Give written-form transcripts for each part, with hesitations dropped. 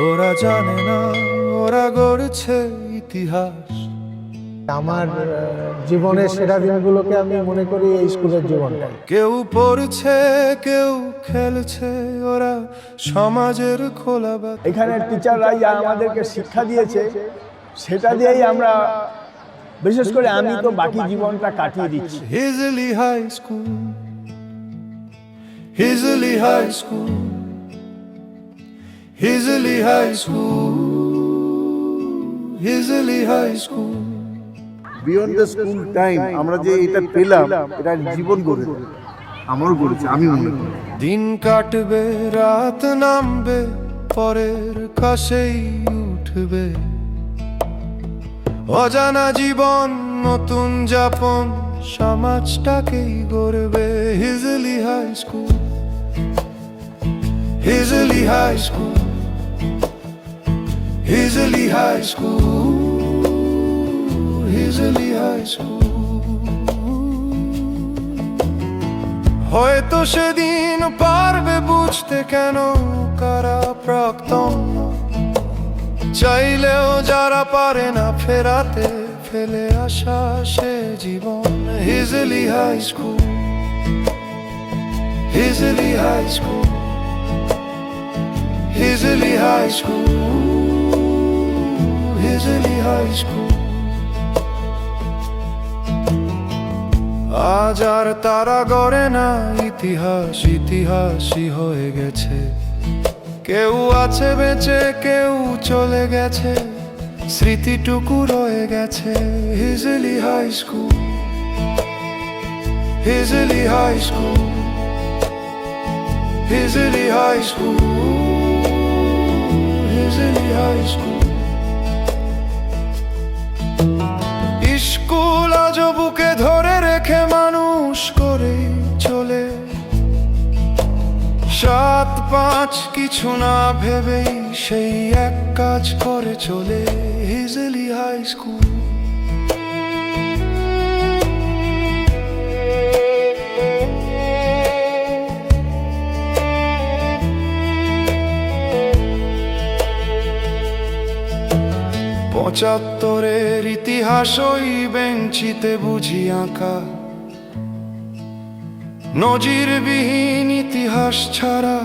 ওরা জানে না ওরা গড়ছে ইতিহাস। আমার জীবনের সেরা দিনগুলোকে আমি মনে করি এই স্কুলের জীবনটাই। কেউ পড়ছে কেউ খেলছে, ওরা সমাজের খোলা বাতি। এখানে টিচাররাই আমাদেরকে শিক্ষা দিয়েছে, সেটা দিয়েই আমরা, বিশেষ করে আমি তো বাকি জীবনটা কাটিয়ে দিচ্ছি। Hijli high school, Hijli high school, Hijli high school, Hijli high school. Beyond the school time আমরা যে এটা পেলাম, এটা জীবন গড়ে আমারও গড়েছে, আমি মনে করি। দিন কাটবে রাত নামবে, পরের কাছেই উঠবে। অজানা জীবন নতুন যাপন, সমাজটাকেই গড়বে। Hijli high school, Hijli high school, Hijli high school, Hijli high school. হয়তো সেদিন পারবে বুঝতে কেন কারা প্রাক্তন, চাইলেও যারা পারে না ফেরাতে, ফেলে আসা সে জীবন। Hijli high school, Hijli high school, Hijli high school, Hijli high school. আজ আর তারা গড়ে না ইতিহাস, ইতিহাসই হয়ে গেছে। কেউ আছে বেঁচে কেউ চলে গেছে, স্মৃতিটুকু রয়ে গেছে। Hijli high school, Hijli high school, Hijli high school, Hijli high school. School আজ বুকে ধরে রেখে মানুষ করে চলে, 7-5 কিছু না ভেবেই সেই এক কাজ করে চলে। হিজলি হাই স্কুল, পঁচাত্তরের ইতিহাস ওই বেঞ্চিতে বুঝি আঁকা, নজিরবিহীন ইতিহাস ছাড়া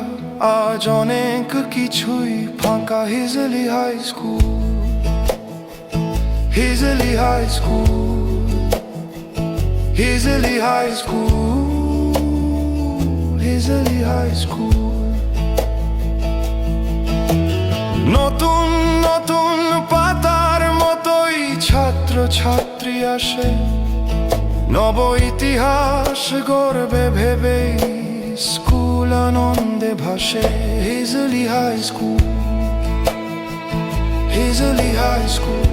আজ অনেক কিছুই ফাঁকা। Hijli high school, Hijli high school, Hijli high school, Hijli high school. নতুন নতুন পাতার মতোই ছাত্র ছাত্রী আসে, নব ইতিহাস গড়বে ভেবেই স্কুল আনন্দে ভাসে। Hijli high school, Hijli high school,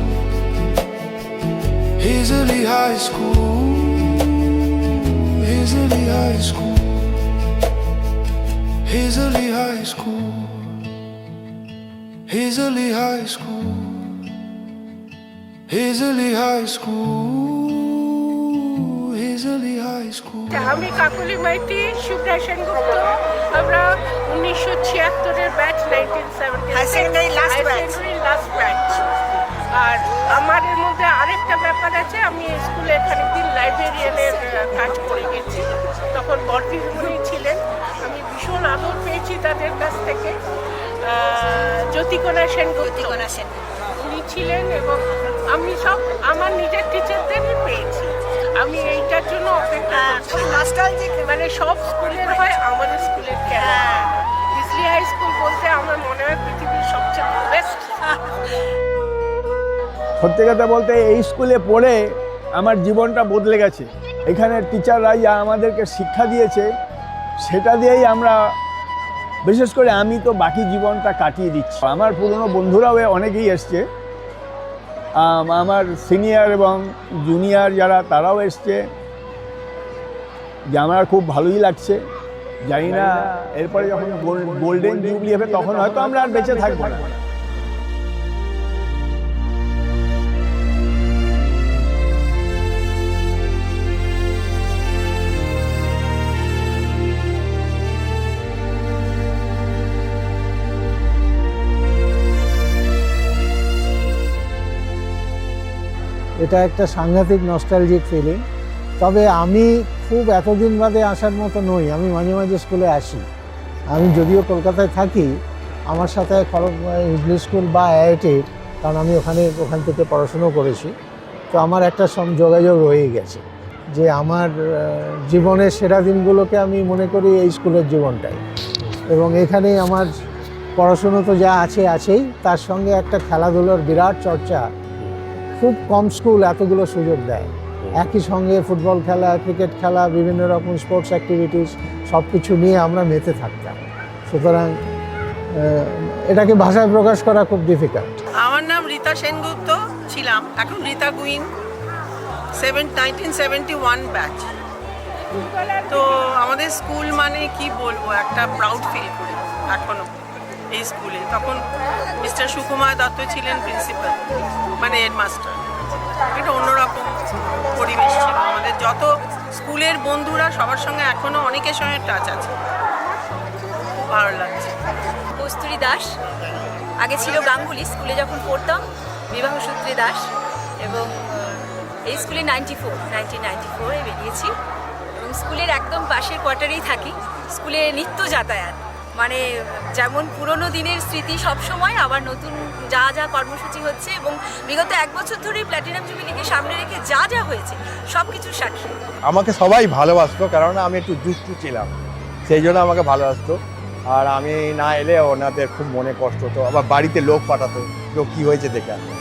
Hijli high school, Hijli high school, Hijli high school, Hijli high school, Hijli high school, Hijli high school. আমি কাকলি মাইতি, শুভ্রা সেনগুপ্ত। আমরা 1976-এর ব্যাচ, 1976 লাস্ট ব্যাচ। আর আমার এর মধ্যে আরেকটা ব্যাপার আছে, আমি স্কুলে খানিকদিন লাইব্রেরিয়ানের কাজ করে গেছি। তখন বর্ধিমণি ছিলেন, আমি ভীষণ আদর পেয়েছি তাদের কাছ থেকে। জ্যোতিকণা সেনগুপ্ত উনি ছিলেন, এবং আমি সব আমার নিজের টিচারদেরই পেয়েছি। আমি এইটার জন্য অপেক্ষা করছি, মানে সব স্কুলের হয়, আমাদের স্কুলের কেন। হিজলি হাই স্কুল বলতে আমার মনে হয় পৃথিবীর সবচেয়ে বেস্ট। সত্যি কথা বলতে এই স্কুলে পড়ে আমার জীবনটা বদলে গেছে। এখানে টিচাররাই আমাদেরকে শিক্ষা দিয়েছে, সেটা দিয়েই আমরা, বিশেষ করে আমি তো বাকি জীবনটা কাটিয়ে দিচ্ছি। আমার পুরনো বন্ধুরাও অনেকেই এসছে, আমার সিনিয়র এবং জুনিয়র যারা, তারাও এসছে, যে আমার খুব ভালোই লাগছে। জানি না এরপরে যখন গোল্ডেন জুবলি হবে তখন হয়তো আমরা আর বেঁচে থাকবো না। এটা একটা সাংঘাতিক নস্টালজিক ফিলিং। তবে আমি খুব এতদিন বাদে আসার মতো নই, আমি মাঝে মাঝে স্কুলে আসি। আমি যদিও কলকাতায় থাকি, আমার সাথে ইংলিশ স্কুল বা আইআইটি, কারণ আমি ওখান থেকে পড়াশুনো করেছি, তো আমার একটা যোগাযোগ রয়ে গেছে যে আমার জীবনের সেরা দিনগুলোকে আমি মনে করি এই স্কুলের জীবনটাই। এবং এখানেই আমার পড়াশুনো তো যা আছেই, তার সঙ্গে একটা খেলাধুলোর বিরাট চর্চা। খুব কম স্কুল এতগুলো সুযোগ দেয়। একই সঙ্গে ফুটবল খেলা, ক্রিকেট খেলা, বিভিন্ন রকম স্পোর্টস অ্যাক্টিভিটিস সব কিছু নিয়ে আমরা মেতে থাকতাম। সুতরাং এটাকে ভাষায় প্রকাশ করা খুব ডিফিকাল্ট। আমার নাম রীতা সেনগুপ্ত ছিলাম, এখন রীতা গুইন, 1971 ব্যাচ। তো আমাদের স্কুল মানে কি বলবো, একটা প্রাউড ফিল করি এখনো এই স্কুলে। তখন মিস্টার সুকুমার দত্ত ছিলেন প্রিন্সিপাল, মানে হেডমাস্টার। একটা অন্যরকম পরিবেশ ছিল। আমাদের যত স্কুলের বন্ধুরা সবার সঙ্গে এখনো অনেকের সঙ্গে টাচ আছে, খুব ভালো লাগছে। কস্তুরী দাস, আগে ছিল গাঙ্গুলি, স্কুলে যখন পড়তাম বিবাহসূত্রী দাস। এবং এই স্কুলে 1994-এ বেরিয়েছি এবং স্কুলের একদম পাশের কোয়ার্টারেই থাকি। স্কুলে নিত্য যাতায়াত, মানে যেমন পুরনো দিনের স্মৃতি সবসময়, আবার নতুন যা যা কর্মসূচি হচ্ছে এবং বিগত 1 বছর ধরেই প্ল্যাটিনাম জুবিলিকে সামনে রেখে যা যা হয়েছে সব কিছুর সাক্ষী। আমাকে সবাই ভালোবাসতো, কারণ আমি একটু দুষ্টু ছিলাম, সেই জন্য আমাকে ভালোবাসতো। আর আমি না এলে ওনাদের খুব মনে কষ্ট হতো, আবার বাড়িতে লোক পাঠাতো, লোক কী হয়েছে দেখে আসতো।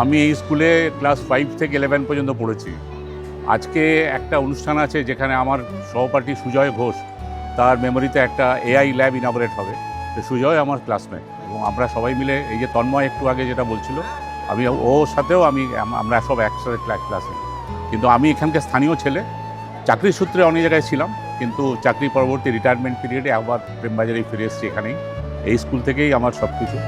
আমি এই স্কুলে ক্লাস 5 থেকে 11 পর্যন্ত পড়েছি। আজকে একটা অনুষ্ঠান আছে যেখানে আমার সহপাঠী সুজয় ঘোষ, তার মেমোরিতে একটা এআই ল্যাব ইনাগরেট হবে। তো সুজয় আমার ক্লাসমেট এবং আমরা সবাই মিলে, এই যে তন্ময় একটু আগে যেটা বলছিল, আমি ওর সাথেও আমরা সব একসাথে ক্লাসে। কিন্তু আমি এখানকার স্থানীয় ছেলে, চাকরির সূত্রে অনেক জায়গায় ছিলাম, কিন্তু চাকরি পরবর্তী রিটায়ারমেন্ট পিরিয়ডে আবার প্রেমবাজারেই ফিরে এসেছি এখানেই। এই স্কুল থেকেই আমার সব কিছু।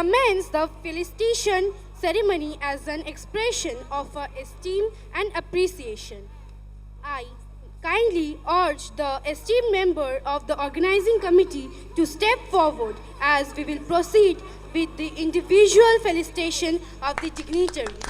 Commence the felicitation ceremony as an expression of our esteem and appreciation. I kindly urge the esteemed member of the organizing committee to step forward as we will proceed with the individual felicitation of the dignitary.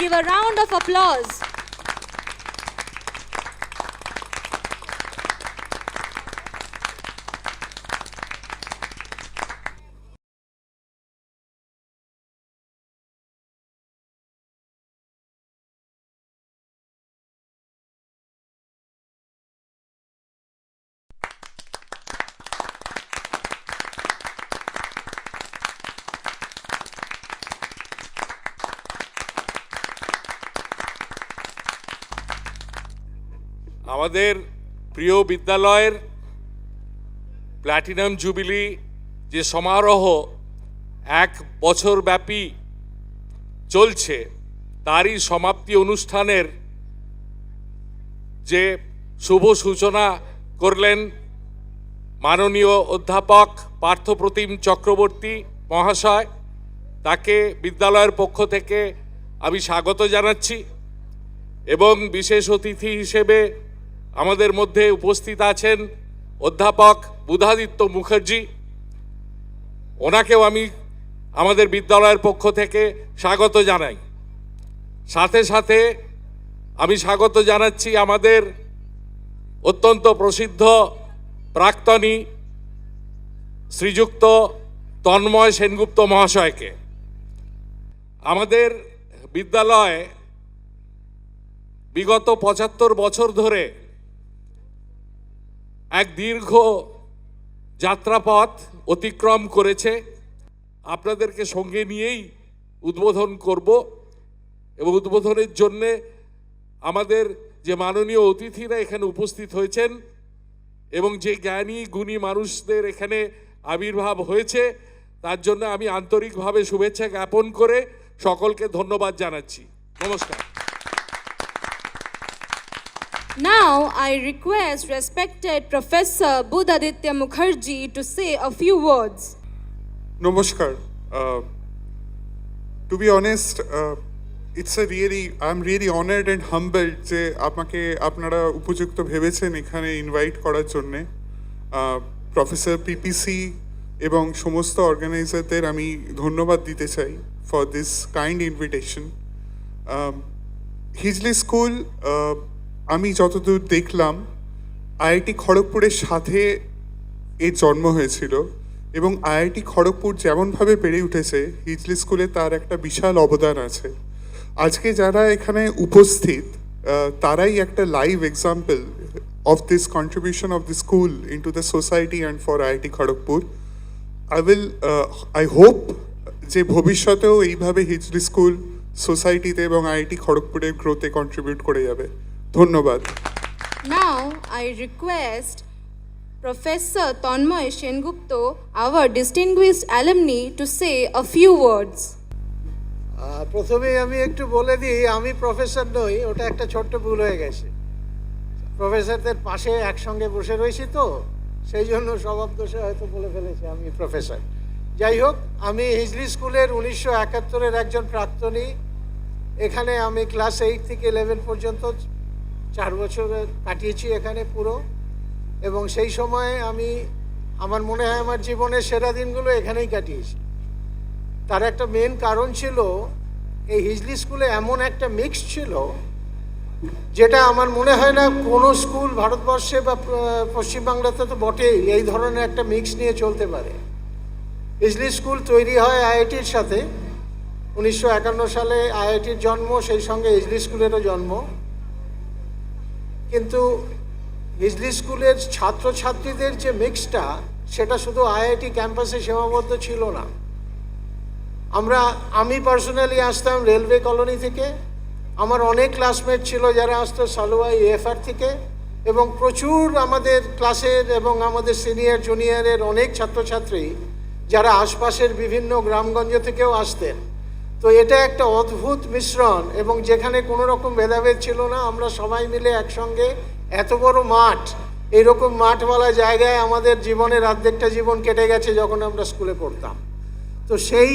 give a round of applause. আমাদের প্রিয় বিদ্যালয়ের platinum jubilee যে সমারোহ 1 বছর ব্যাপী চলছে, তারই সমাপ্তি অনুষ্ঠানের যে শুভ সূচনা করলেন মাননীয় অধ্যাপক পার্থপ্রতিম চক্রবর্তী মহাশয়, তাকে বিদ্যালয়ের পক্ষ থেকে আমি স্বাগত জানাচ্ছি। এবং বিশেষ অতিথি হিসেবে আমাদের মধ্যে উপস্থিত আছেন অধ্যাপক বুধাদিত্য মুখার্জি, ওনাকেও আমি আমাদের বিদ্যালয়ের পক্ষ থেকে স্বাগত জানাই। সাথে সাথে আমি স্বাগত জানাচ্ছি আমাদের অত্যন্ত প্রসিদ্ধ প্রাক্তনী শ্রীযুক্ত তন্ময় সেনগুপ্ত মহাশয়কে। আমাদের বিদ্যালয় বিগত 75 বছর ধরে এক দীর্ঘ যাত্রাপথ অতিক্রম করেছে। আপনাদেরকে সঙ্গে নিয়েই উদ্বোধন করব এবং উদ্বোধনের জন্যে আমাদের যে মাননীয় অতিথিরা এখানে উপস্থিত হয়েছেন এবং যে জ্ঞানী গুণী মানুষদের এখানে আবির্ভাব হয়েছে, তার জন্য আমি আন্তরিকভাবে শুভেচ্ছা জ্ঞাপন করে সকলকে ধন্যবাদ জানাচ্ছি। নমস্কার। Now I request respected Professor Budhaditya Mukherjee to say a few words. Namaskar. To be honest, I'm really honored and humbled যে আমাকে আপনারা উপযুক্ত ভেবেছেন এখানে ইনভাইট করার জন্যে। প্রফেসর পিপিসি এবং সমস্ত অর্গানাইজারদের আমি ধন্যবাদ দিতে চাই for this kind invitation. Hijli school আমি যতদূর দেখলাম আইআইটি খড়গপুরের সাথে এর জন্ম হয়েছিল এবং আইআইটি খড়গপুর যেমনভাবে বেড়ে উঠেছে, হিজলি স্কুলে তার একটা বিশাল অবদান আছে। আজকে যারা এখানে উপস্থিত তারাই একটা live example of this contribution of the school into the society and for IIT Kharagpur. I hope যে ভবিষ্যতেও এইভাবে হিজলি স্কুল সোসাইটিতে এবং আইআইটি খড়গপুরের গ্রোথে কন্ট্রিবিউট করে যাবে। ধন্যবাদ। Now I request Professor Tanmoy Sengupta, our distinguished alumni, to say a few words. প্রথমেই আমি একটু বলে দিই, আমি প্রফেসর নই, ওটা একটা ছোট্ট ভুল হয়ে গেছে। প্রফেসরদের পাশে একসঙ্গে বসে রয়েছি তো সেই জন্য স্বভাব দোষে হয়তো বলে ফেলেছি আমি প্রফেসর। যাই হোক, আমি হিজলি স্কুলের 1971-এর একজন প্রাক্তনী। এখানে আমি ক্লাস 8 থেকে 11 পর্যন্ত 4 বছর কাটিয়েছি এখানে পুরো। এবং সেই সময় আমার মনে হয় আমার জীবনের সেরা দিনগুলো এখানেই কাটিয়েছি। তার একটা মেন কারণ ছিল এই হিজলি স্কুলে এমন একটা মিক্স ছিল যেটা আমার মনে হয় না কোনো স্কুল ভারতবর্ষে বা পশ্চিমবাংলাতে তো বটেই এই ধরনের একটা মিক্স নিয়ে চলতে পারে। হিজলি স্কুল তৈরি হয় আইআইটির সাথে। 1951 সালে আইআইটির জন্ম, সেই সঙ্গে হিজলি স্কুলেরও জন্ম। কিন্তু হিজলি স্কুলের ছাত্রছাত্রীদের যে মিক্সটা, সেটা শুধু আইআইটি ক্যাম্পাসে সীমাবদ্ধ ছিল না। আমি পার্সোনালি আসতাম রেলওয়ে কলোনি থেকে, আমার অনেক ক্লাসমেট ছিল যারা আসতো সালোয়া ইএফআর থেকে, এবং প্রচুর আমাদের ক্লাসের এবং আমাদের সিনিয়র জুনিয়রের অনেক ছাত্রছাত্রী যারা আশপাশের বিভিন্ন গ্রামগঞ্জ থেকেও আসতেন। তো এটা একটা অদ্ভুত মিশ্রণ, এবং যেখানে কোনো রকম ভেদাভেদ ছিল না। আমরা সবাই মিলে একসঙ্গে এত বড় মাঠ, এইরকম মাঠওয়ালা জায়গায় আমাদের জীবনের অর্ধেকটা জীবন কেটে গেছে যখন আমরা স্কুলে পড়তাম। তো সেই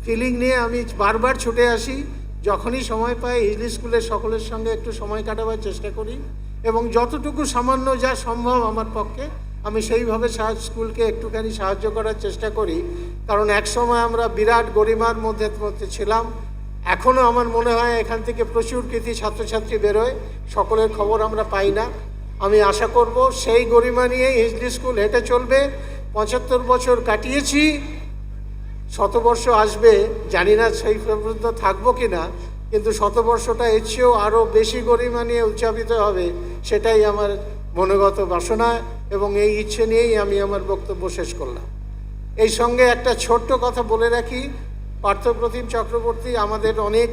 ফিলিং নিয়ে আমি বারবার ছুটে আসি, যখনই সময় পাই হিজলি স্কুলের সকলের সঙ্গে একটু সময় কাটাবার চেষ্টা করি, এবং যতটুকু সামান্য যা সম্ভব আমার পক্ষে আমি সেইভাবে স্কুলকে একটুখানি সাহায্য করার চেষ্টা করি। কারণ একসময় আমরা বিরাট গরিমার মধ্যে ছিলাম, এখনও আমার মনে হয় এখান থেকে প্রচুর কৃতি ছাত্রছাত্রী বেরোয়, সকলের খবর আমরা পাই না। আমি আশা করব সেই গরিমা নিয়ে হিজলি স্কুল হেঁটে চলবে। 75 বছর কাটিয়েছি, শতবর্ষ আসবে, জানি না সেই পর্যন্ত থাকবো কি না, কিন্তু শতবর্ষটা এর চেয়েও আরও বেশি গরিমা নিয়ে উদযাপিত হবে, সেটাই আমার মনোগত বাসনা, এবং এই ইচ্ছে নিয়েই আমি আমার বক্তব্য শেষ করলাম। এই সঙ্গে একটা ছোট্ট কথা বলে রাখি, পার্থপ্রতিম চক্রবর্তী আমাদের অনেক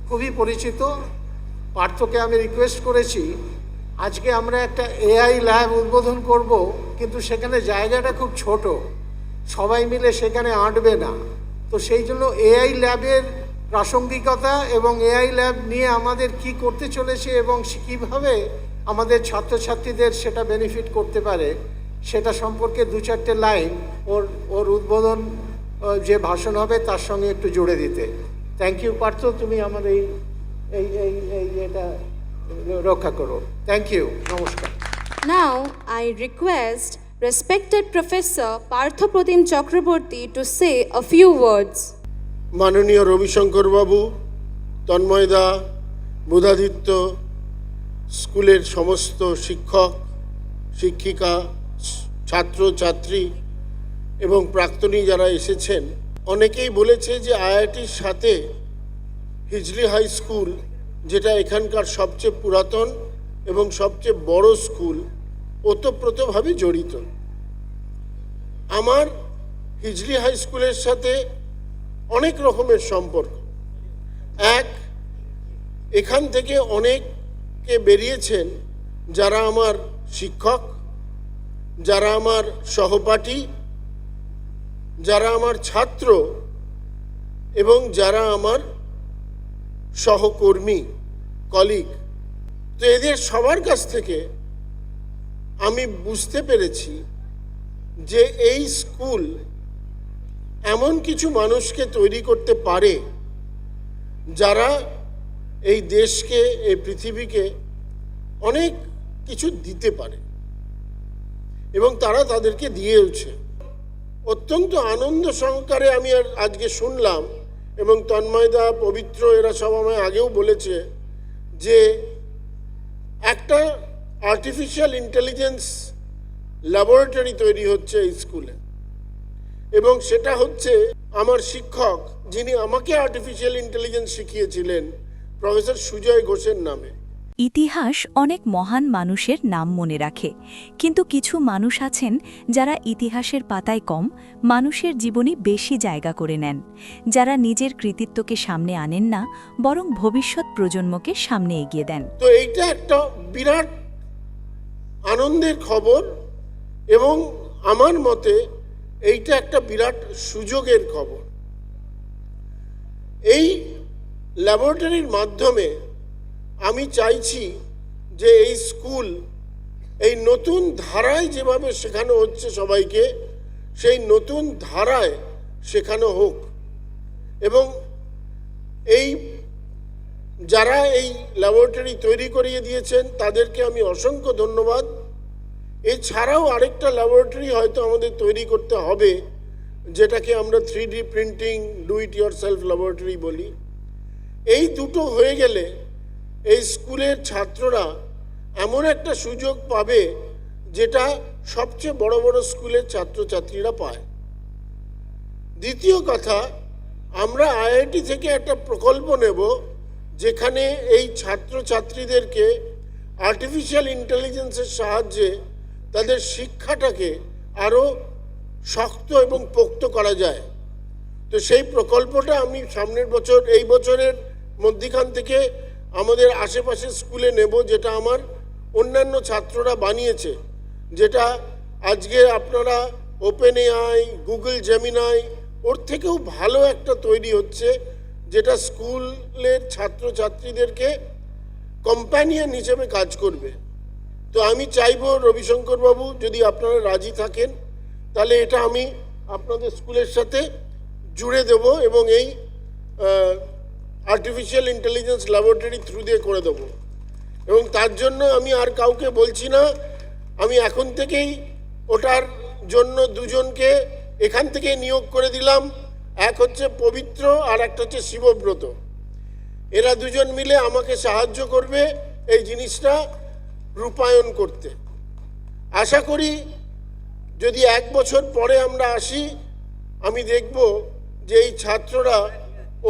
খুবই পরিচিত। পার্থকে আমি রিকোয়েস্ট করেছি, আজকে আমরা একটা এআই ল্যাব উদ্বোধন করব, কিন্তু সেখানে জায়গাটা খুব ছোট, সবাই মিলে সেখানে আঁটবে না। তো সেই জন্য এআই ল্যাবের প্রাসঙ্গিকতা এবং এআই ল্যাব নিয়ে আমাদের কি করতে চলেছে এবং কীভাবে আমাদের ছাত্রছাত্রীদের সেটা বেনিফিট করতে পারে, সেটা সম্পর্কে 2-4টে লাইন ওর উদ্বোধন যে ভাষণ হবে তার সঙ্গে একটু জুড়ে দিতে। থ্যাংক ইউ পার্থ, তুমি আমার এই এটা রক্ষা করো। থ্যাংক ইউ, নমস্কার। Now, I request respected Professor Partho Pratim Chakraborty to say a few words. মাননীয় রবিশঙ্কর বাবু, তন্ময়দা, বুধাদিত্য, স্কুলের সমস্ত শিক্ষক, শিক্ষিকা, ছাত্র ছাত্রী এবং প্রাক্তনী যারা এসেছেন, অনেকেই বলেছে যে আইআইটির সাথে হিজলি হাই স্কুল, যেটা এখানকার সবচেয়ে পুরাতন এবং সবচেয়ে বড় স্কুল, ওতপ্রোতভাবে জড়িত। আমার হিজলি হাই স্কুলের সাথে অনেক রকমের সম্পর্ক। এক, এখান থেকে অনেকে বেরিয়েছেন যারা আমার শিক্ষক, যারা আমার সহপাঠী, যারা আমার ছাত্র এবং যারা আমার সহকর্মী, কলিগ। তো এদের সবার কাছ থেকে আমি বুঝতে পেরেছি যে এই স্কুল এমন কিছু মানুষকে তৈরি করতে পারে যারা এই দেশকে, এই পৃথিবীকে অনেক কিছু দিতে পারে, এবং তারা তাদেরকে দিয়েওছে। অত্যন্ত আনন্দ সহকারে আমি আজকে শুনলাম, এবং তন্ময়দা, পবিত্র, এরা সব আমায় আগেও বলেছে যে একটা আর্টিফিশিয়াল ইন্টেলিজেন্স ল্যাবরেটরি তৈরি হচ্ছে এই স্কুলে, এবং সেটা হচ্ছে আমার শিক্ষক, যিনি আমাকে আর্টিফিশিয়াল ইন্টেলিজেন্স শিখিয়েছিলেন, প্রফেসর সুজয় ঘোষের নামে। ইতিহাস অনেক মহান মানুষের নাম মনে রাখে, কিন্তু কিছু মানুষ আছেন যারা ইতিহাসের পাতায় কম, মানুষের জীবনে বেশি জায়গা করে নেন, যারা নিজের কৃতিত্বকে সামনে আনেন না, বরং ভবিষ্যৎ প্রজন্মকে সামনে এগিয়ে দেন। তো এইটা একটা বিরাট আনন্দের খবর, এবং আমার মতে এইটা একটা বিরাট সুযোগের খবর। এই ল্যাবরেটরির মাধ্যমে আমি চাইছি যে এই স্কুল এই নতুন ধারায় যেভাবে শেখানো হচ্ছে সবাইকে, সেই নতুন ধারায় শেখানো হোক, এবং এই যারা এই ল্যাবরেটরি তৈরি করিয়ে দিয়েছেন তাদেরকে আমি অসংখ্য ধন্যবাদ। এছাড়াও আরেকটা ল্যাবরেটরি হয়তো আমাদের তৈরি করতে হবে, যেটাকে আমরা 3D printing, do it your self laboratory বলি। এই দুটো হয়ে গেলে এই স্কুলের ছাত্ররা এমন একটা সুযোগ পাবে যেটা সবচেয়ে বড় বড় স্কুলের ছাত্রছাত্রীরা পায়। দ্বিতীয় কথা, আমরা আইআইটি থেকে একটা প্রকল্প নেব যেখানে এই ছাত্রছাত্রীদেরকে আর্টিফিশিয়াল ইন্টেলিজেন্সের সাহায্যে তাদের শিক্ষাটাকে আরও শক্ত এবং পোক্ত করা যায়। তো সেই প্রকল্পটা আমি সামনের বছর, এই বছরের মধ্যিখান থেকে আমাদের আশেপাশের স্কুলে নেব, যেটা আমার অন্যান্য ছাত্ররা বানিয়েছে, যেটা আজকে আপনারা ওপেন এআই, গুগল জেমিনাই, ওর থেকেও ভালো একটা তৈরি হচ্ছে, যেটা স্কুলের ছাত্রছাত্রীদেরকে কম্প্যানিয়ন হিসেবে কাজ করবে। তো আমি চাইবো রবিশঙ্কর বাবু, যদি আপনারা রাজি থাকেন, তাহলে এটা আমি আপনাদের স্কুলের সাথে জুড়ে দেব এবং এই আর্টিফিশিয়াল ইন্টেলিজেন্স ল্যাবরেটরি থ্রু দিয়ে করে দেবো। এবং তার জন্য আমি আর কাউকে বলছি না, আমি এখন থেকেই ওটার জন্য দুজনকে এখান থেকে নিয়োগ করে দিলাম। এক হচ্ছে পবিত্র আর একটা হচ্ছে শিবব্রত। এরা দুজন মিলে আমাকে সাহায্য করবে এই জিনিসটা রূপায়ণ করতে। আশা করি যদি 1 বছর পরে আমরা আসি, আমি দেখব যে এই ছাত্ররা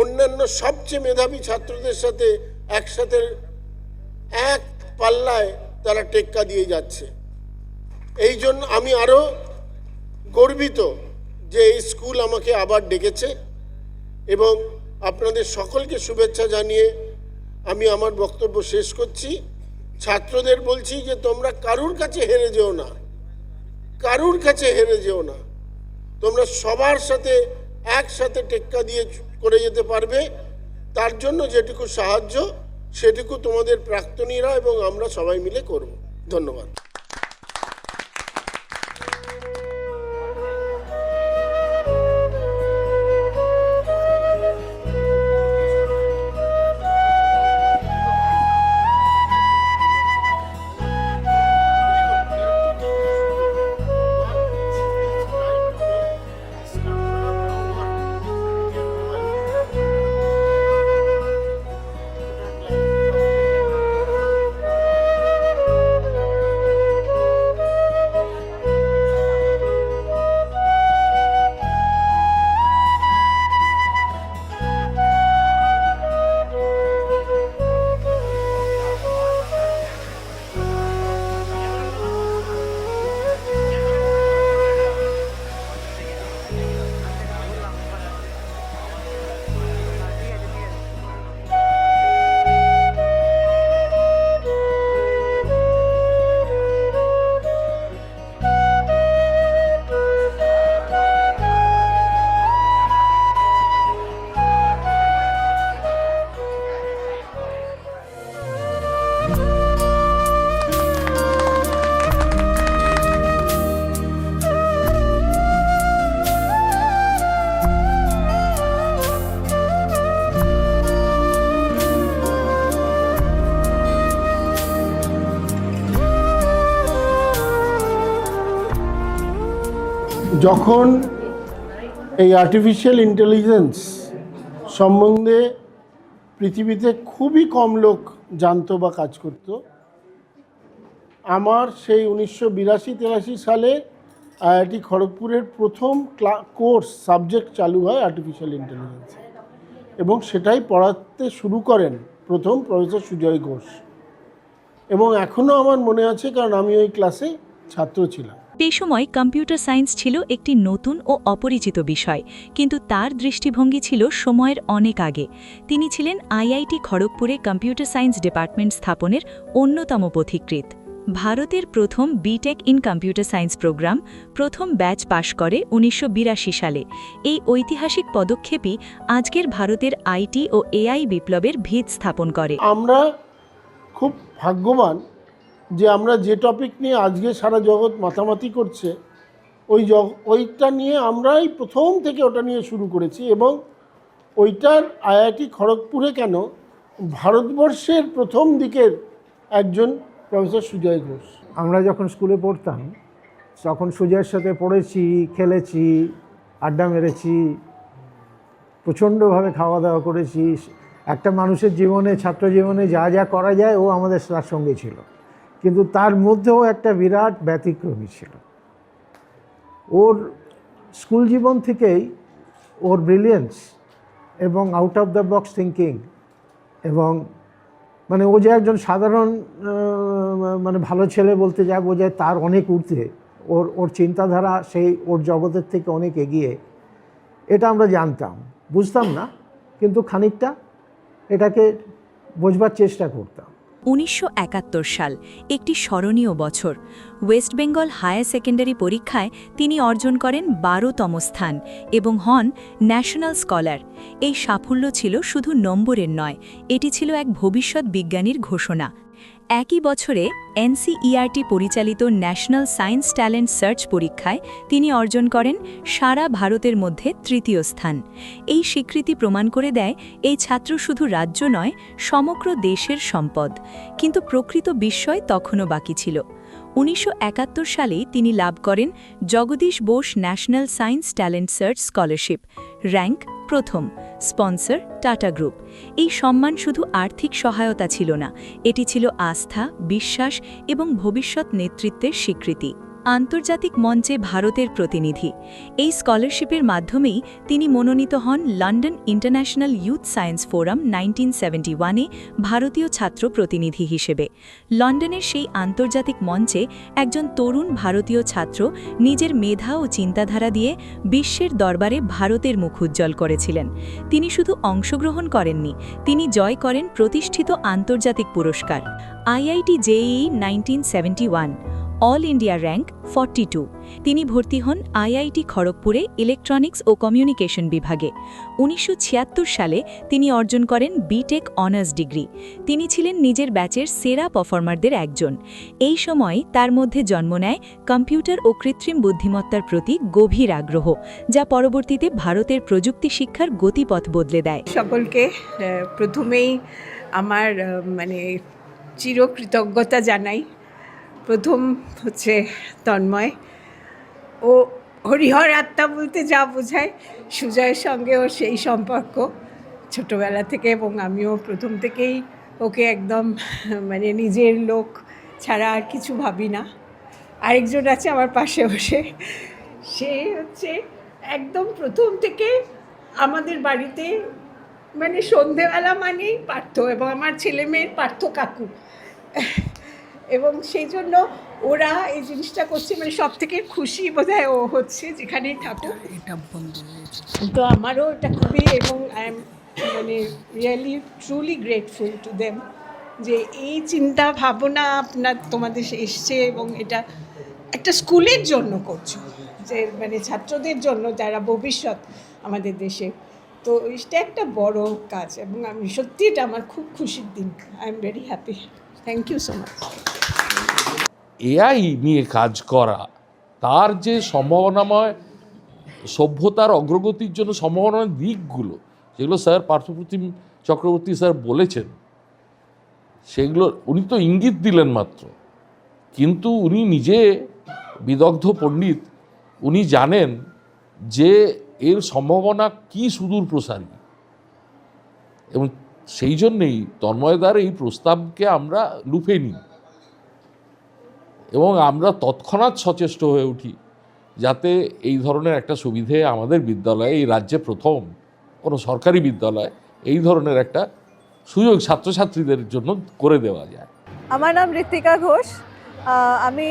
অন্যান্য সবচেয়ে মেধাবী ছাত্রদের সাথে একসাথে এক পাল্লায় তারা টেক্কা দিয়ে যাচ্ছে। এই জন্য আমি আরও গর্বিত যে এই স্কুল আমাকে আবার ডেকেছে, এবং আপনাদের সকলকে শুভেচ্ছা জানিয়ে আমি আমার বক্তব্য শেষ করছি। ছাত্রদের বলছি যে তোমরা কারুর কাছে হেরে যেও না, কারুর কাছে হেরে যেও না। তোমরা সবার সাথে একসাথে টেক্কা দিয়ে করে যেতে পারবে। তার জন্য যেটুকু সাহায্য সেটুকু তোমাদের প্রাক্তনীরা এবং আমরা সবাই মিলে করব। ধন্যবাদ। যখন এই আর্টিফিশিয়াল ইন্টেলিজেন্স সম্বন্ধে পৃথিবীতে খুবই কম লোক জানতো বা কাজ করত, আমার সেই 1982-83 সালে আইআইটি খড়গপুরের প্রথম কোর্স সাবজেক্ট চালু হয় আর্টিফিশিয়াল ইন্টেলিজেন্স, এবং সেটাই পড়াতে শুরু করেন প্রথম প্রফেসর সুজয় ঘোষ। এবং এখনও আমার মনে আছে, কারণ আমি ওই ক্লাসে ছাত্র ছিলাম। সেই সময় কম্পিউটার সায়েন্স ছিল একটি নতুন ও অপরিচিত বিষয়, কিন্তু তার দৃষ্টিভঙ্গি ছিল সময়ের অনেক আগে। তিনি ছিলেন আইআইটি খড়গপুরে কম্পিউটার সায়েন্স ডিপার্টমেন্ট স্থাপনের অন্যতম পথিকৃৎ। ভারতের প্রথম BTech in computer science program প্রথম ব্যাচ পাশ করে 1982 সালে। এই ঐতিহাসিক পদক্ষেপই আজকের ভারতের আইটি ও এআই বিপ্লবের ভিত স্থাপন করে। আমরা খুব ভাগ্যবান যে আমরা যে টপিক নিয়ে আজকে সারা জগৎ মাতামাতি করছে, ওইটা নিয়ে আমরাই প্রথম থেকে ওটা নিয়ে শুরু করেছি, এবং ওইটার আইআইটি খড়গপুরে কেন, ভারতবর্ষের প্রথম দিকের একজন প্রফেসর সুজয় ঘোষ। আমরা যখন স্কুলে পড়তাম তখন সুজয়ের সাথে পড়েছি, খেলেছি, আড্ডা মেরেছি, প্রচণ্ডভাবে খাওয়া দাওয়া করেছি। একটা মানুষের জীবনে, ছাত্র জীবনে যা যা করা যায় ও আমাদের তার সঙ্গে ছিল, কিন্তু তার মধ্যেও একটা বিরাট ব্যতিক্রমী ছিল। ওর স্কুল জীবন থেকেই ওর ব্রিলিয়েন্স এবং out of the box thinking, এবং মানে ও যে একজন সাধারণ মানে ভালো ছেলে বলতে যা বোঝায় তার অনেক ঊর্ধ্বে ওর চিন্তাধারা, সেই ওর জগতের থেকে অনেক এগিয়ে। এটা আমরা জানতাম, বুঝতাম না, কিন্তু খানিকটা এটাকে বোঝবার চেষ্টা করতাম। 1971 সাল একটি স্মরণীয় বছর। ওয়েস্ট বেঙ্গল হায়ার সেকেন্ডারি পরীক্ষায় তিনি অর্জন করেন 12তম স্থান এবং হন ন্যাশনাল স্কলার। এই সাফল্য ছিল শুধু নম্বরের নয়, এটি ছিল এক ভবিষ্যৎ বিজ্ঞানীর ঘোষণা। একই বছরে এনসিইআরটি পরিচালিত ন্যাশনাল সায়েন্স ট্যালেন্ট সার্চ পরীক্ষায় তিনি অর্জন করেন সারা ভারতের মধ্যে 3য় স্থান। এই স্বীকৃতি প্রমাণ করে দেয় এই ছাত্র শুধু রাজ্য নয়, সমগ্র দেশের সম্পদ। কিন্তু প্রকৃত বিস্ময় তখনও বাকি ছিল। 1971 সালে তিনি লাভ করেন Jagadish Bose national science talent search scholarship. Rank প্রথম, স্পন্সর টাটা গ্রুপ। এই সম্মান শুধু আর্থিক সহায়তা ছিল না, এটি ছিল আস্থা, বিশ্বাস এবং ভবিষ্যৎ নেতৃত্বের স্বীকৃতি। আন্তর্জাতিক মঞ্চে ভারতের প্রতিনিধি। এই স্কলারশিপের মাধ্যমেই তিনি মনোনীত হন London international youth science forum 1971-এ ভারতীয় ছাত্র প্রতিনিধি হিসেবে। লন্ডনের সেই আন্তর্জাতিক মঞ্চে একজন তরুণ ভারতীয় ছাত্র নিজের মেধা ও চিন্তাধারা দিয়ে বিশ্বের দরবারে ভারতের মুখ উজ্জ্বল করেছিলেন। তিনি শুধু অংশগ্রহণ করেননি, তিনি জয় করেন প্রতিষ্ঠিত আন্তর্জাতিক পুরস্কার IIT JEE 1971, all India rank 42। তিনি ভর্তি হন IIT খড়গপুরে ইলেকট্রনিক্স ও কমিউনিকেশন বিভাগে। 1976 সালে তিনি অর্জন করেন বিটেক অনার্স ডিগ্রি। তিনি ছিলেন নিজের ব্যাচের সেরা পারফর্মারদের একজন। এই সময় তার মধ্যে জন্ম নেয় কম্পিউটার ও কৃত্রিম বুদ্ধিমত্তার প্রতি গভীর আগ্রহ, যা পরবর্তীতে ভারতের প্রযুক্তি শিক্ষার গতিপথ বদলে দেয়। সকলকে প্রথমেই আমার চিরকৃতজ্ঞতা জানাই। প্রথম হচ্ছে তন্ময়, ও হরিহর আত্মা বলতে যা বোঝায়, সুজয়ের সঙ্গেও সেই সম্পর্ক ছোটোবেলা থেকে, এবং আমিও প্রথম থেকেই ওকে একদম নিজের লোক ছাড়া আর কিছু ভাবি না। আরেকজন আছে আমার পাশে বসে, সে হচ্ছে একদম প্রথম থেকে আমাদের বাড়িতে সন্ধেবেলা মানেই পার্থ, এবং আমার ছেলে মেয়ের পার্থ কাকু, এবং সেই জন্য ওরা এই জিনিসটা করছে, সব থেকে খুশি বোধহয় ও হচ্ছে যেখানেই থাকুক। এটা বন্ধ হয়েছে, তো আমারও এটা খুবই, এবং I am really truly grateful to them যে এই চিন্তা ভাবনা তোমাদের এসছে, এবং এটা একটা স্কুলের জন্য করছো, যে ছাত্রদের জন্য যারা ভবিষ্যৎ আমাদের দেশে। তো এটা একটা বড় কাজ, এবং আমি সত্যি এটা আমার খুব খুশির দিন। I am very happy. Thank you so much. AI নিয়ে কাজ করা, তার যে সম্ভাবনাময় সভ্যতার অগ্রগতির জন্য সম্ভাবনার দিকগুলো, যেগুলো স্যার পার্থপ্রতিম চক্রবর্তী স্যার বলেছেন, সেগুলো উনি তো ইঙ্গিত দিলেন মাত্র, কিন্তু উনি নিজে বিদগ্ধ পণ্ডিত, উনি জানেন যে এর সম্ভাবনা কি সুদূর প্রসারী, এবং সেই জন্যেই তন্ময়দার এই প্রস্তাবকে আমরা লুফে নিই এবং আমরা তৎক্ষণাৎ সচেষ্ট হয়ে উঠি যাতে এই ধরনের একটা সুবিধে আমাদের বিদ্যালয়ে, এই রাজ্যে প্রথম কোনো সরকারি বিদ্যালয় এই ধরনের একটা সুযোগ ছাত্রছাত্রীদের জন্য করে দেওয়া যায়। আমার নাম ঋত্বিকা ঘোষ, আমি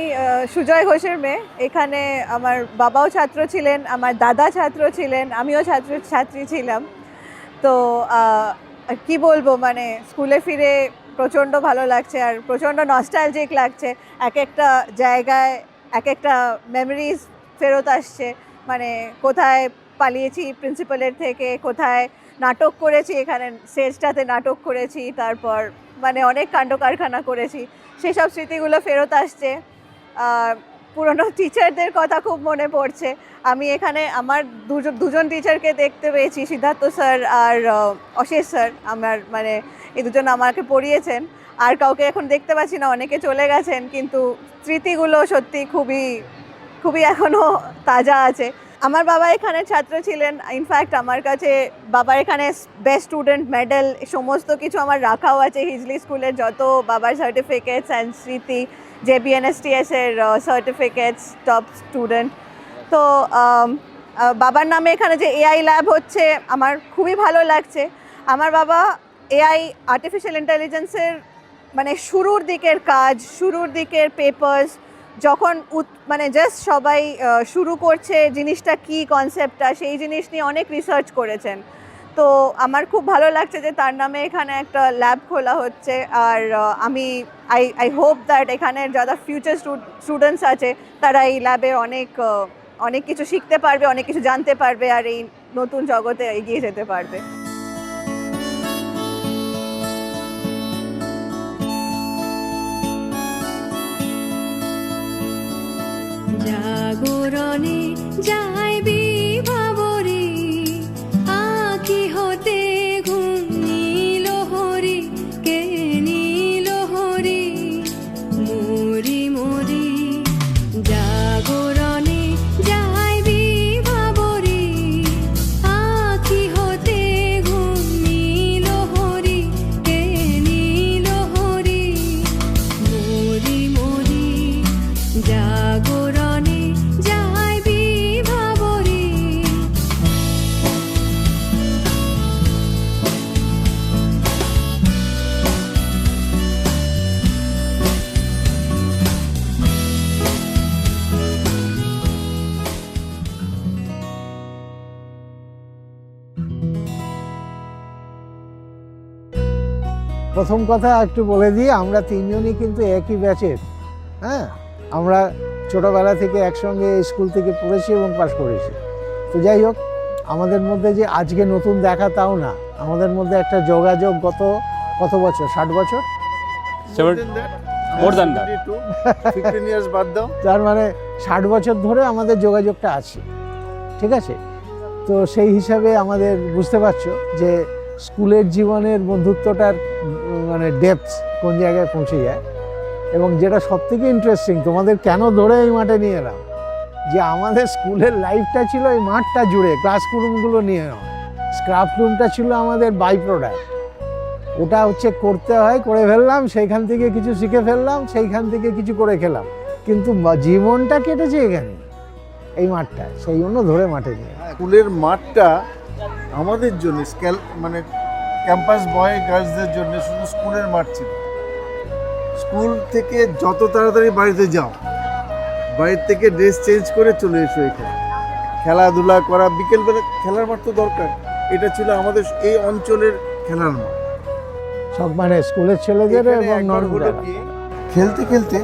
সুজয় ঘোষের মেয়ে। এখানে আমার বাবাও ছাত্র ছিলেন, আমার দাদা ছাত্র ছিলেন, আমিও ছাত্রী ছিলাম। তো কি বলবো, স্কুলে ফিরে প্রচণ্ড ভালো লাগছে, আর প্রচণ্ড নস্টালজিক লাগছে। এক একটা জায়গায় এক একটা মেমোরিজ ফেরত আসছে, কোথায় পালিয়েছি প্রিন্সিপালের থেকে, কোথায় নাটক করেছি, এখানে স্টেজটাতে নাটক করেছি, তারপর অনেক কাণ্ড কারখানা করেছি, সেসব স্মৃতিগুলো ফেরত আসছে। পুরনো টিচারদের কথা খুব মনে পড়ছে। আমি এখানে আমার দুজন টিচারকে দেখতে পেয়েছি, সিদ্ধার্থ স্যার আর অশেষ স্যার। আমার এই দুজন আমাকে পড়িয়েছেন, আর কাউকে এখন দেখতে পাচ্ছি না, অনেকে চলে গেছেন, কিন্তু স্মৃতিগুলো সত্যি খুবই খুবই এখনও তাজা আছে। আমার বাবা এখানে ছাত্র ছিলেন, ইনফ্যাক্ট আমার কাছে বাবার এখানে বেস্ট স্টুডেন্ট মেডেল সমস্ত কিছু আমার রাখাও আছে। হিজলি স্কুলের যত বাবার সার্টিফিকেটস অ্যান্ড স্মৃতি, JBNSTS-এর সার্টিফিকেটস, টপ স্টুডেন্ট। তো বাবার নামে এখানে যে AI ল্যাব হচ্ছে, আমার খুবই ভালো লাগছে। আমার বাবা AI আর্টিফিশিয়াল ইন্টেলিজেন্সের শুরুর দিকের কাজ, শুরুর দিকের পেপার্স, যখন জাস্ট সবাই শুরু করছে জিনিসটা কি, কনসেপ্টটা, সেই জিনিস নিয়ে অনেক রিসার্চ করেছেন। তো আমার খুব ভালো লাগছে যে তার নামে এখানে একটা ল্যাব খোলা হচ্ছে। আর আমি আই হোপ দ্যাট এখানের যারা ফিউচার স্টুডেন্টস আছে তারা এই ল্যাবে অনেক কিছু শিখতে পারবে, অনেক কিছু জানতে পারবে, আর এই নতুন জগতে এগিয়ে যেতে পারবে। জাগরণে যাই বিভাবরে, আঁখি হতে ঘুম নীল হরি, কে নীল হরি মরি মরি। জাগরণে যাই বিভাবরে, প্রথম কথা একটু বলে দিই, আমরা তিনজনই কিন্তু একই ব্যাচের। হ্যাঁ, আমরা ছোটোবেলা থেকে একসঙ্গে স্কুল থেকে পড়েছি এবং পাশ করেছি। তো যাই হোক, আমাদের মধ্যে যে আজকে নতুন দেখা তাও না, আমাদের মধ্যে একটা যোগাযোগ কত বছর, 60 বছর, More than that. 15 years বাদ দাও। তার মানে 60 বছর ধরে আমাদের যোগাযোগটা আছে, ঠিক আছে? তো সেই হিসাবে আমাদের বুঝতে পারছো যে স্কুলের জীবনের বন্ধুত্বটার মানে ডেপথ কোন জায়গায় পৌঁছে যায়। এবং যেটা সবথেকে ইন্টারেস্টিং, তোমাদের কেন ধরে এই মাঠে নিয়ে এলাম, যে আমাদের স্কুলের লাইফটা ছিল এই মাঠটা জুড়ে, ক্লাসরুমগুলো নিয়ে নয়। স্ক্রাফ রুমটা ছিল আমাদের বাই প্রোডাক্ট, ওটা হচ্ছে করতে হয়, করে ফেললাম, সেইখান থেকে কিছু শিখে ফেললাম, সেইখান থেকে কিছু করে খেলাম, কিন্তু জীবনটা কেটেছে এখানে এই মাঠটায়, সেই জন্য ধরে মাঠে নিয়ে। স্কুলের মাঠটা আমাদের জন্য মানে ক্যাম্পাস বয় গার্লসদের জন্য শুধু স্কুলের মাঠ ছিল। স্কুল থেকে যত তাড়াতাড়ি বাড়িতে যাও, বাড়ির থেকে ড্রেস চেঞ্জ করে চলে এসো এখানে খেলাধুলা করা, বিকেলবেলা খেলার মাঠ তো দরকার। এটা ছিল আমাদের এই অঞ্চলের খেলার মাঠ। সব মানে স্কুলের ছেলেদের এবং খেলতে খেলতে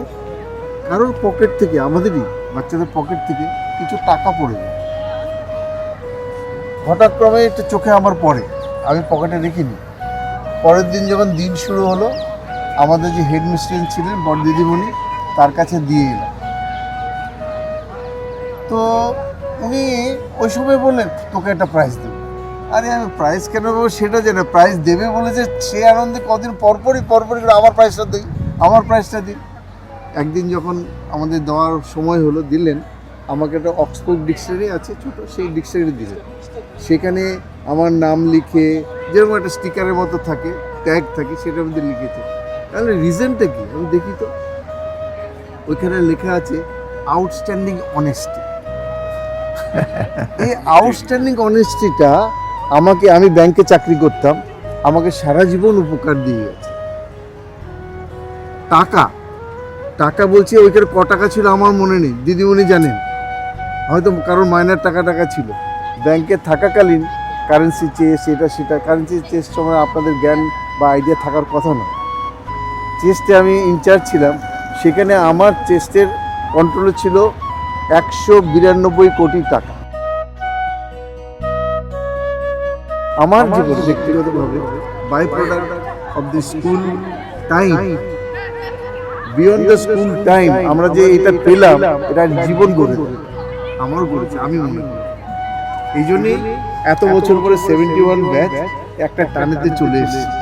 কারোর পকেট থেকে, আমাদেরই বাচ্চাদের পকেট থেকে কিছু টাকা পড়ে যায়। হঠাৎ ক্রমে একটু চোখে আমার পড়ে, আমি পকেটে রেখিনি। পরের দিন যখন দিন শুরু হলো, আমাদের যে হেড মিস্ট্রেস ছিলেন বড় দিদিমণি, তার কাছে দিয়ে এলাম। তো উনি ওই সময় বললেন তোকে একটা প্রাইজ দেবো। আরে আমি প্রাইজ কেন পাবো সেটা জানি না, প্রাইজ দেবে বলেছে, সে আনন্দে কদিন পরপরই করে আমার প্রাইজটা দিই। একদিন যখন আমাদের দেওয়ার সময় হলো, দিলেন আমাকে একটা অক্সফোর্ড ডিকশনারি আছে ছোটো, সেই ডিকশনারি দিলেন। সেখানে আমার নাম লিখে, যেরকম একটা স্টিকারের মতো থাকে, ট্যাগ থাকে, সেটার মধ্যে লিখেছে। তাহলে রিজনটা কি আমি দেখি তো, ওইখানে লেখা আছে আউটস্ট্যান্ডিং অনেস্টি। এই আউটস্ট্যান্ডিং অনেস্টিটা আমি ব্যাংকে চাকরি করতাম, আমাকে সারা জীবন উপকার দিয়ে গেছে। টাকা বলছি, ওইখানে ক টাকা ছিল আমার মনে নেই, দিদিমণি জানেন, হয়তো কারোর মাইনার টাকা ছিল। ব্যাংকে থাকাকালীন কারেন্সি চেস্ট, সেটা কারেন্সি চেস্ট সময় আপনাদের জ্ঞান বা আইডিয়া থাকার কথা না। চেস্টে আমি ইনচার্জ ছিলাম, সেখানে আমার চেস্টের কন্ট্রোলে ছিল 192 কোটি টাকা। আমার জীবন ব্যক্তিগতভাবে by product of the school time, beyond the school time, আমরা যে এটা পেলাম, এটা জীবন গড়ে আমারও গড়েছে, আমি মনে করি। এই জন্যই এত বছর পরে 71 ব্যাচ একটা টানেতে চলে এসেছে।